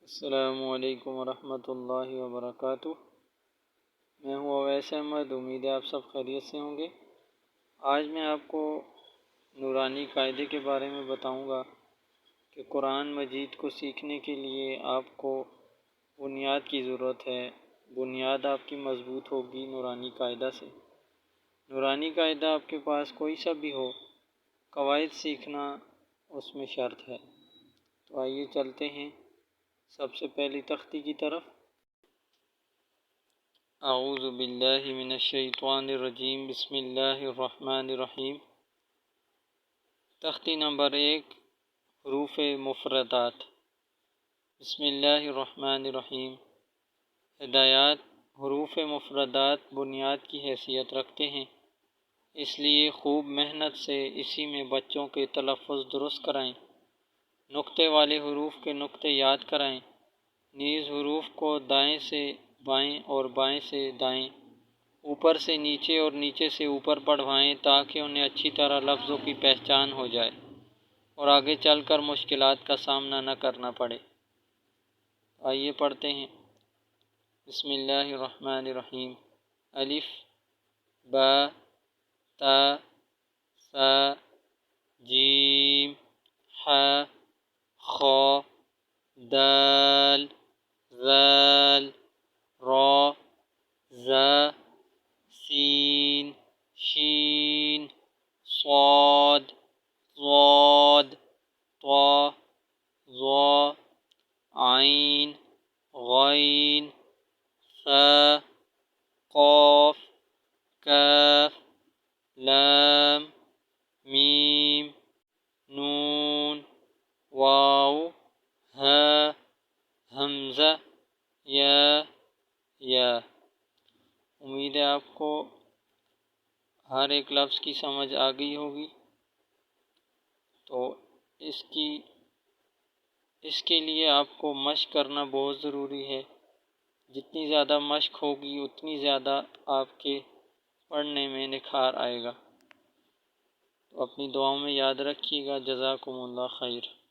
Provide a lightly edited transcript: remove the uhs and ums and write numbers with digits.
السلام علیکم ورحمۃ اللہ وبرکاتہ۔ میں ہوں اویس احمد، امید ہے آپ سب خیریت سے ہوں گے۔ آج میں آپ کو نورانی قاعدے کے بارے میں بتاؤں گا کہ قرآن مجید کو سیکھنے کے لیے آپ کو بنیاد کی ضرورت ہے۔ بنیاد آپ کی مضبوط ہوگی نورانی قاعدہ سے۔ نورانی قاعدہ آپ کے پاس کوئی سا بھی ہو، قواعد سیکھنا اس میں شرط ہے۔ تو آئیے چلتے ہیں سب سے پہلی تختی کی طرف۔ اعوذ باللہ من الشیطان الرجیم، بسم اللہ الرحمن الرحیم۔ تختی نمبر 1، حروف مفردات۔ بسم اللہ الرحمن الرحیم۔ ہدایات: حروف مفردات بنیاد کی حیثیت رکھتے ہیں، اس لیے خوب محنت سے اسی میں بچوں کے تلفظ درست کرائیں۔ نقطے والے حروف کے نقطے یاد کرائیں، نیز حروف کو دائیں سے بائیں اور بائیں سے دائیں، اوپر سے نیچے اور نیچے سے اوپر پڑھوائیں تاکہ انہیں اچھی طرح لفظوں کی پہچان ہو جائے اور آگے چل کر مشکلات کا سامنا نہ کرنا پڑے۔ آئیے پڑھتے ہیں۔ بسم اللہ الرحمن الرحیم۔ الف، با، تا، سا، جیم، ح، خ، دال، ذال، را، زا، سین، شین، صاد، ضاد، طا، ظا، عین، غین، ثا، قاف، کاف، لام، میم، نون، واو، ہا، حمزہ، یا۔ امید ہے آپ کو ہر ایک لفظ کی سمجھ آ گئی ہوگی۔ تو اس کے لیے آپ کو مشق کرنا بہت ضروری ہے۔ جتنی زیادہ مشق ہوگی اتنی زیادہ آپ کے پڑھنے میں نکھار آئے گا۔ تو اپنی دعاؤں میں یاد رکھیے گا۔ جزاکم اللہ خیر۔